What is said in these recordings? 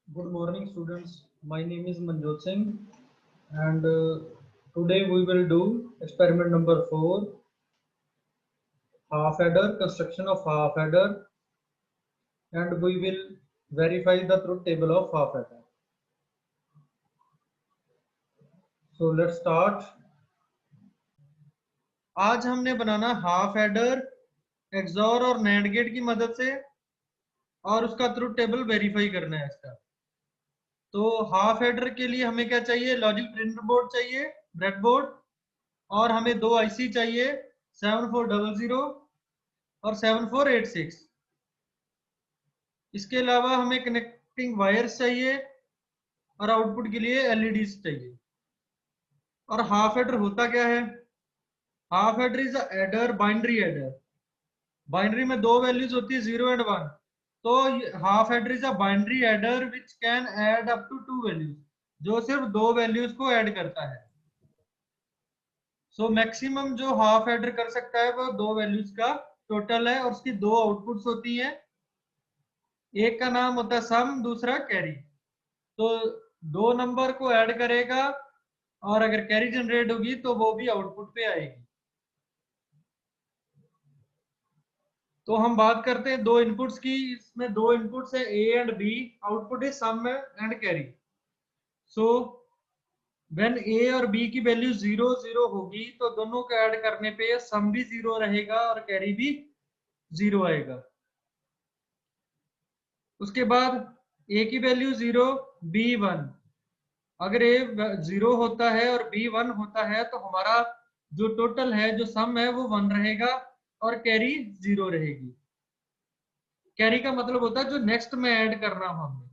Good morning, students. My name is Manjot Singh, and today we will do experiment number 4, half adder, construction of half adder, and we will verify the truth table of half adder. So let's start. आज हमने बनाना half adder XOR और NAND gate की मदद से और उसका truth table verify करना है इसका। तो हाफ एडर के लिए हमें क्या चाहिए? लॉजिक प्रिंटर बोर्ड चाहिए, ब्रेड बोर्ड, और हमें दो आईसी चाहिए 7400 और 7486। इसके अलावा हमें कनेक्टिंग वायर्स चाहिए और आउटपुट के लिए एलईडीज चाहिए। और हाफ एडर होता क्या है? Half adder is adder, binary adder. Binary में दो वैल्यूज होती है 0 एंड 1। तो half adder is a binary adder which can add up to 2 values, जो सिर्फ दो वैल्यूज को ऐड करता है। सो मैक्सिमम जो हाफ एडर कर सकता है वो दो वैल्यूज का टोटल है, और उसकी दो आउटपुट्स होती हैं। एक का नाम होता है सम, दूसरा कैरी। तो दो नंबर को ऐड करेगा और अगर कैरी जनरेट होगी तो वो भी आउटपुट पे आएगी। तो हम बात करते हैं दो इनपुट्स की। इसमें दो इनपुट्स है A and B, output is sum and carry. So when A और बी की वैल्यू 0 0 होगी तो दोनों को ऐड करने पे सम भी 0 रहेगा और कैरी भी 0 आएगा। उसके बाद ए की वैल्यू 0, बी 1। अगर ए 0 होता है और बी 1 होता है तो हमारा जो टोटल है, जो सम है, वो 1 रहेगा और कैरी 0 रहेगी। कैरी का मतलब होता है जो नेक्स्ट में ऐड करना हो हमें।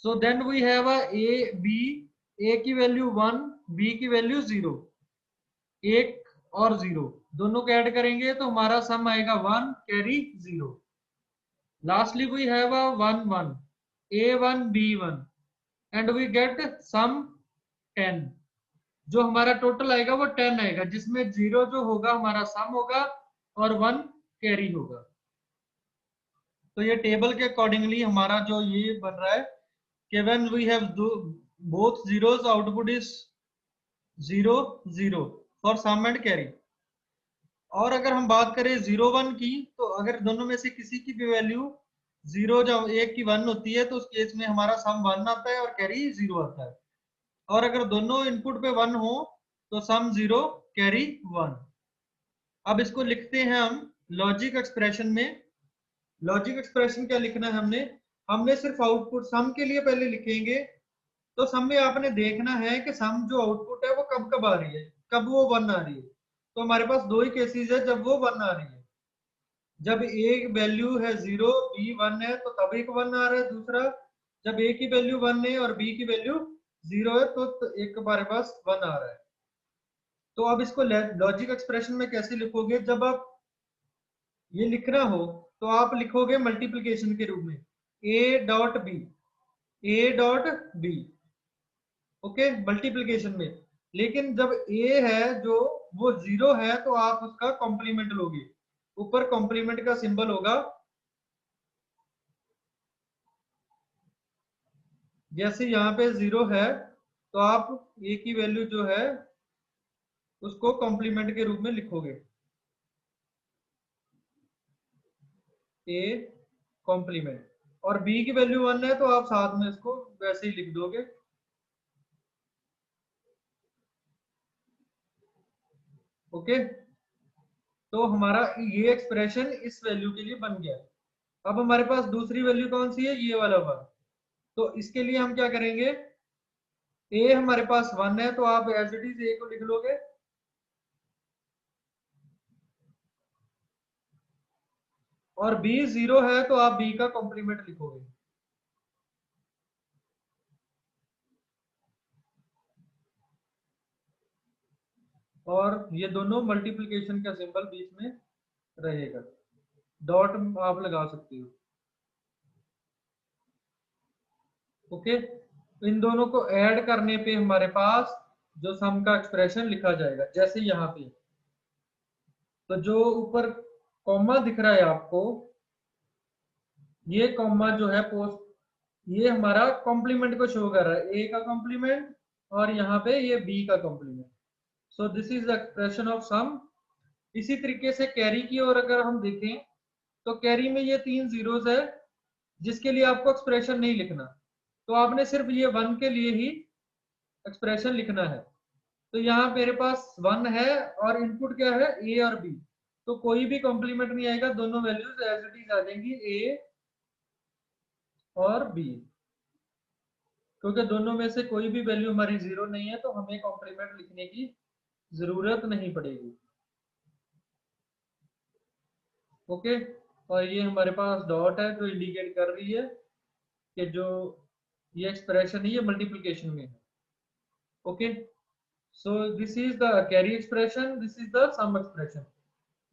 So then we have a A B, A की वैल्यू 1, बी की वैल्यू 0। एक और 0 दोनों को ऐड करेंगे तो हमारा सम आएगा 1, carry 0। Lastly we have a 1 1, a1 b1, and we get sum 10। जो हमारा टोटल आएगा वो 10 आएगा, जिसमें 0 जो होगा हमारा सम होगा और 1 कैरी होगा। तो ये टेबल के अकॉर्डिंगली हमारा जो ये बन रहा है कि when we have both zeros, output is 0 0 for sum and carry. और अगर हम बात करें 0 1 की, तो अगर दोनों में से किसी की भी वैल्यू 0 जब एक की 1 होती है तो उस केस में हमारा सम 1 आता है और कैरी 0 आता है। और अगर दोनों इनपुट पे 1 हो तो सम 0, कैरी 1। अब इसको लिखते हैं हम लॉजिक एक्सप्रेशन में। लॉजिक एक्सप्रेशन क्या लिखना है हमने? हमने सिर्फ आउटपुट सम के लिए पहले लिखेंगे। तो सम में आपने देखना है कि सम जो आउटपुट है वो कब कब आ रही है, कब वो 1 आ रही है। तो हमारे पास दो ही केसेस है जब वो 1 आ रही है। जब एक वैल्यू है 0, बी 1 है तो तब एक 1 आ रहा है। दूसरा, जब ए की वैल्यू 1 है और बी की वैल्यू 0 है तो एक हमारे पास 1 आ रहा है। तो अब इसको लॉजिक एक्सप्रेशन में कैसे लिखोगे? जब आप ये लिखना हो तो आप लिखोगे मल्टीप्लिकेशन के रूप में, A dot B, A dot B. Okay, multiplication में। लेकिन जब ए है जो वो 0 है तो आप उसका कॉम्प्लीमेंट लोगे। ऊपर कॉम्प्लीमेंट का सिंबल होगा। जैसे यहाँ पे 0 है तो आप ए की वैल्यू जो है उसको कॉम्प्लीमेंट के रूप में लिखोगे, ए कॉम्प्लीमेंट। और बी की वैल्यू 1 है तो आप साथ में इसको वैसे ही लिख दोगे। ओके, तो हमारा ये एक्सप्रेशन इस वैल्यू के लिए बन गया। अब हमारे पास दूसरी वैल्यू कौन सी है? ये वाला 1। तो इसके लिए हम क्या करेंगे? ए हमारे पास 1 है तो आप एज इट इज ए को लिख लोगे, और बी 0 है तो आप बी का कॉम्प्लीमेंट लिखोगे। और ये दोनों मल्टीप्लिकेशन का सिंबल बीच में रहेगा, डॉट आप लगा सकते हो। ओके, तो इन दोनों को ऐड करने पे हमारे पास जो सम का एक्सप्रेशन लिखा जाएगा, जैसे यहाँ पे। तो जो ऊपर कॉमा दिख रहा है आपको, ये कॉमा जो है पोस्ट ये हमारा कॉम्प्लीमेंट को शो कर रहा है, ए का कॉम्प्लीमेंट और यहाँ पे ये बी का complement. So this is the expression of sum. इसी तरीके से कैरी की ओर अगर हम देखें तो कैरी में ये 3 जीरोस है जिसके लिए आपको एक्सप्रेशन नहीं लिखना, तो आपने सिर्फ ये 1 के लिए ही एक्सप्रेशन लिखना है। तो यहाँ मेरे पास 1 है और इनपुट क्या है, ए और बी, तो कोई भी कॉम्प्लीमेंट नहीं आएगा, दोनों वैल्यूज एज इट इज आ जाएंगी, ए और बी, क्योंकि दोनों में से कोई भी वैल्यू हमारी 0 नहीं है, तो हमें कॉम्प्लीमेंट लिखने की जरूरत नहीं पड़ेगी। ओके, और ये हमारे पास डॉट है जो इंडिकेट कर रही है कि जो ये एक्सप्रेशन है ये मल्टीप्लिकेशन में है। Okay, so this is the carry expression, this is the sum expression.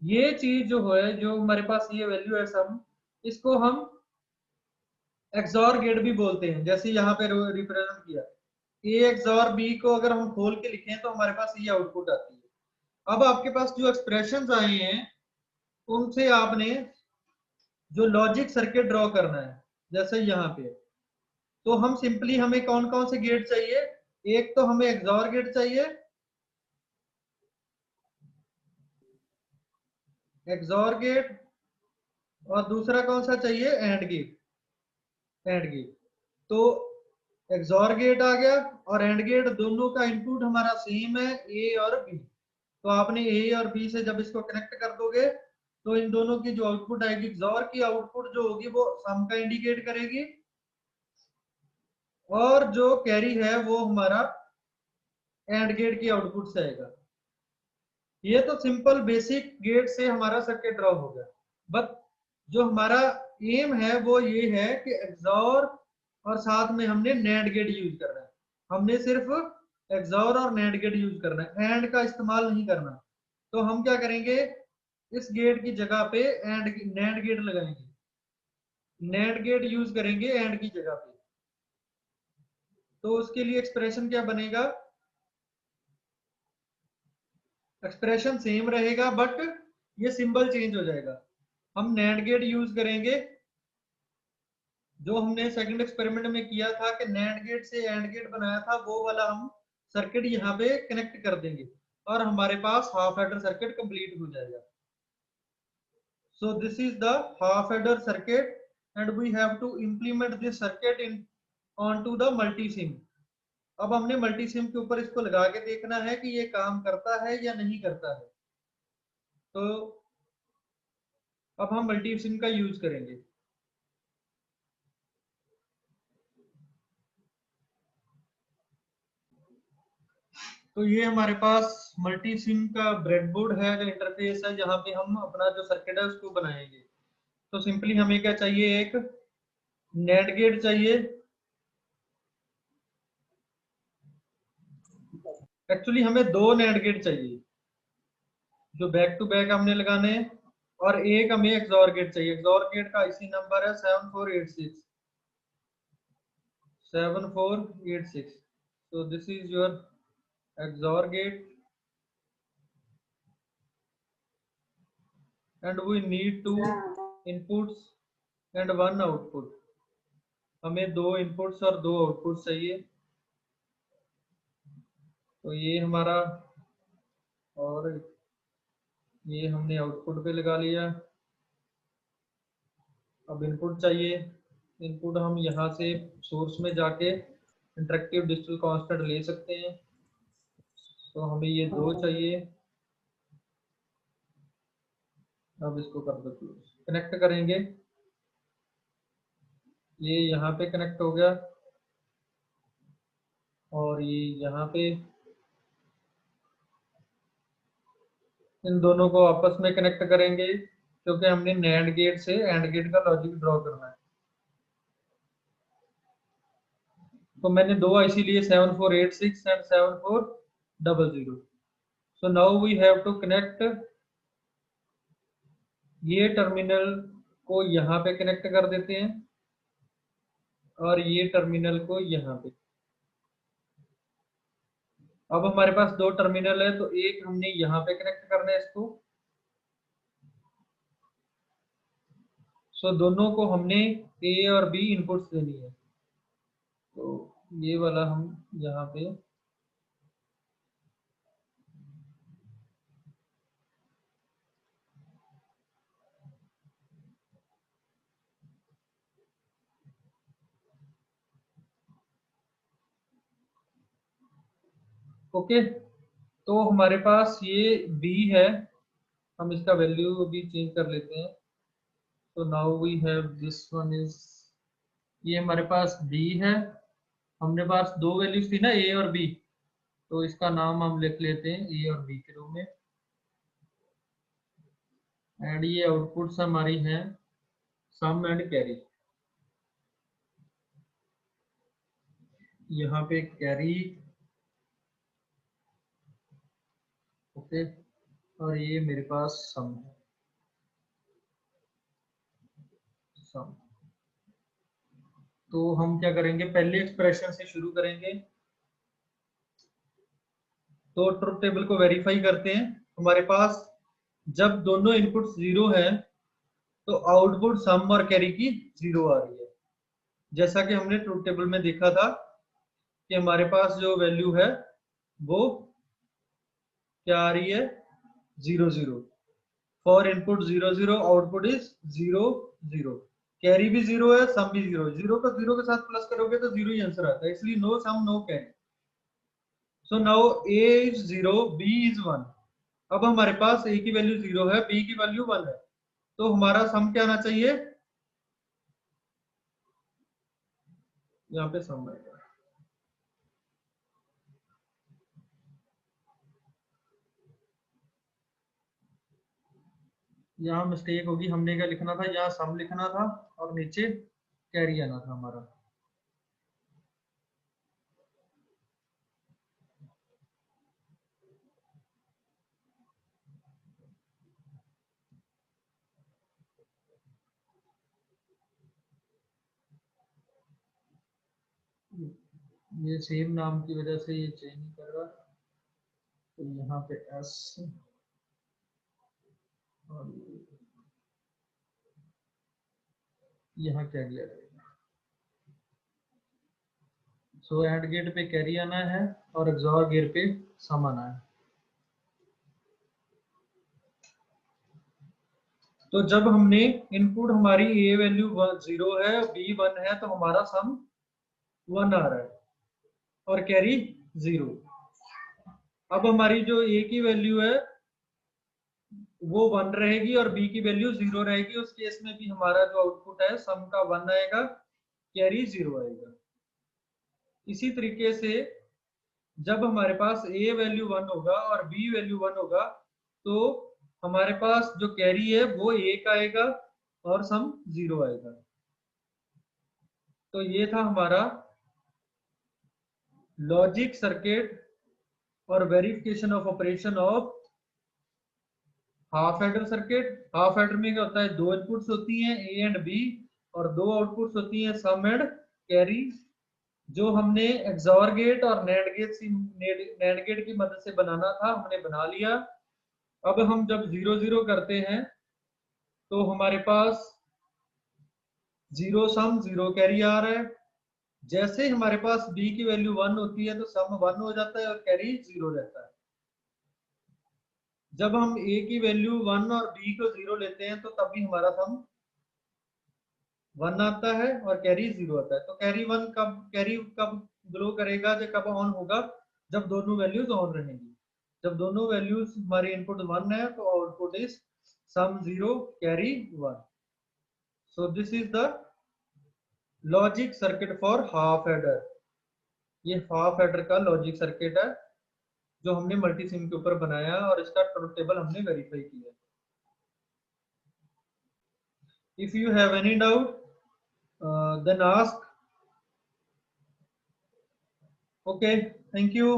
ये चीज जो है, जो हमारे पास ये वैल्यू है सम, इसको हम एक्सॉर गेट भी बोलते हैं, जैसे यहाँ पे रिप्रेजेंट किया, ए एक्सॉर बी को अगर हम खोल के लिखें तो हमारे पास ये आउटपुट आती है। अब आपके पास जो एक्सप्रेशंस आए हैं उनसे आपने जो लॉजिक सर्किट ड्रॉ करना है, जैसे यहाँ पे, तो हम सिंपली, हमें कौन कौन से गेट चाहिए, एक तो हमें एक्सॉर गेट चाहिए, एक्सॉर गेट, और दूसरा कौन सा चाहिए, एंड गेट, एंड गेट। तो एक्सॉर गेट आ गया और एंड गेट, दोनों का इनपुट हमारा सेम है, ए और बी। तो आपने ए और बी से जब इसको कनेक्ट कर दोगे तो इन दोनों की जो आउटपुट आएगी, एक्सॉर की आउटपुट जो होगी वो सम का इंडिकेट करेगी, और जो कैरी है वो हमारा एंड गेट की आउटपुट से आएगा। ये तो सिंपल बेसिक गेट से हमारा सर्किट ड्रॉ हो गया। बट जो हमारा एम है वो ये है कि एक्सॉर और साथ में हमने नैंड गेट यूज करना है, हमने सिर्फ एक्सॉर और नैंड गेट यूज करना है, एंड का इस्तेमाल नहीं करना। तो हम क्या करेंगे, इस गेट की जगह पे एंड नैंड गेट लगाएंगे, नैंड गेट यूज करेंगे एंड की जगह पे। तो उसके लिए एक्सप्रेशन क्या बनेगा, एक्सप्रेशन सेम रहेगा बट ये सिंबल चेंज हो जाएगा। हम नैंड गेट यूज करेंगे, जो हमने सेकंड एक्सपेरिमेंट में किया था कि नैंड गेट से एंड गेट बनाया था, वो वाला हम सर्किट यहाँ पे कनेक्ट कर देंगे और हमारे पास हाफ एडर सर्किट कंप्लीट हो जाएगा। So this is the half adder circuit and we have to implement this circuit in onto the multisim। अब हमने मल्टीसिम के ऊपर इसको लगा के देखना है कि ये काम करता है या नहीं करता है। तो अब हम मल्टीसिम का यूज करेंगे। तो ये हमारे पास मल्टीसिम का ब्रेडबोर्ड है, जो इंटरफेस है, जहाँ पे हम अपना जो सर्किट है उसको बनाएंगे। तो सिंपली हमें क्या चाहिए, एक नेट गेट चाहिए। एक्चुअली हमें 2 नेट गेट चाहिए जो बैक टू बैक हमने लगाने हैं, और एक हमें एक्सॉर गेट चाहिए। एक्सॉर गेट का आईसी नंबर है 7486 7486। so this is your XOR gate and we need 2 inputs and 1 output। हमें 2 इनपुट्स और 2 आउटपुट चाहिए। तो ये हमारा, और ये हमने आउटपुट पे लगा लिया। अब इनपुट चाहिए, इनपुट हम यहाँ से सोर्स में जाके इंटरेक्टिव डिजिटल कांस्टेंट ले सकते हैं। तो हमें ये 2 चाहिए। अब इसको कर दो, कनेक्ट करेंगे, ये यहाँ पे कनेक्ट हो गया और ये यहाँ पे, इन दोनों को आपस में कनेक्ट करेंगे क्योंकि हमने नैंड गेट से एंड गेट का लॉजिक ड्रॉ करना है। तो मैंने 2 आईसी लिए, 7486 and 7400। So now we have to connect, ये टर्मिनल को यहाँ पे कनेक्ट कर देते हैं और ये टर्मिनल को यहाँ पे। अब हमारे पास 2 टर्मिनल है, तो एक हमने यहाँ पे कनेक्ट करना है इसको। सो दोनों को हमने ए और बी इनपुट्स देनी है। तो ये वाला हम यहाँ पे ओके। तो हमारे पास ये b है, हम इसका वैल्यू भी चेंज कर लेते हैं। तो now we have this one is, ये हमारे पास b है। हमने पास दो वैल्यूज थी ना, a और b, तो इसका नाम हम लिख लेते हैं a और b के रूप में। एंड ये आउटपुट्स हमारी हैं सम एंड कैरी। यहाँ पे कैरी, ओके, और ये मेरे पास सम है, सम। तो हम क्या करेंगे, पहले एक्सप्रेशन से शुरू करेंगे। तो ट्रुथ टेबल को वेरीफाई करते हैं। हमारे पास जब दोनों इनपुट जीरो है तो आउटपुट सम और कैरी की जीरो आ रही है। जैसा कि हमने ट्रुथ टेबल में देखा था कि हमारे पास जो वैल्यू है वो क्या आ रही है, 0 0। For input 0 0 output is 0 0। Carry भी 0 है, सम भी 0 है। 0 को 0 के साथ प्लस करोगे तो 0 ही आंसर आता है, इसलिए no sum no carry. So now a is 0, b is 1। अब हमारे पास a की वैल्यू 0 है, b की वैल्यू 1 है, तो हमारा सम क्या आना चाहिए, यहाँ पे सम आएगा। यहाँ मिस्टेक होगी, हमने क्या लिखना था, यहाँ सम लिखना था और नीचे कैरी आना था हमारा। ये सेम नाम की वजह से ये चेंज नहीं कर रहा, तो यहाँ पे एस और यहाँ क्या दिया जाएगा। सो एंड गेट पे कैरी आना है और एक्सॉर गेट पे सम आना है। तो जब हमने इनपुट हमारी ए वैल्यू 0 है, बी 1 है, तो हमारा सम 1 आ रहा है और कैरी 0। अब हमारी जो ए की वैल्यू है वो 1 रहेगी और बी की वैल्यू 0 रहेगी। उस केस में भी हमारा जो आउटपुट है सम का 1 आएगा, कैरी 0 आएगा। इसी तरीके से जब हमारे पास a वैल्यू 1 होगा और b वैल्यू 1 होगा तो हमारे पास जो कैरी है वो 1 आएगा और सम 0 आएगा। तो ये था हमारा लॉजिक सर्किट और verification of operation of half adder circuit. Half adder में क्या होता है, दो इनपुट्स होती हैं a एंड b और दो आउटपुट्स होती हैं सम एंड कैरी, जो हमने एक्सॉर गेट और नैंड गेट की मदद से बनाना था हमने बना लिया। अब हम जब 0 0 करते हैं तो हमारे पास 0 सम 0 कैरी आ रहा है। जैसे ही हमारे पास b की वैल्यू 1 होती है तो सम 1 हो जाता है और कैरी 0 रहता है। जब हम a की वैल्यू 1 और b को 0 लेते हैं तो तभी हमारा सम 1 आता है और कैरी 0 आता है। तो कैरी कब ग्लो करेगा, जब कब ऑन होगा, जब दोनों वैल्यूज ऑन रहेंगी। जब दोनों वैल्यूज हमारी इनपुट 1 है तो output is sum 0 carry 1। So this is the logic circuit for half adder. ये हाफ एडर का लॉजिक सर्किट है जो हमने मल्टीसिम के ऊपर बनाया और इसका ट्रुथ टेबल हमने वेरीफाई किया। If you have any doubt then ask. Okay, thank you.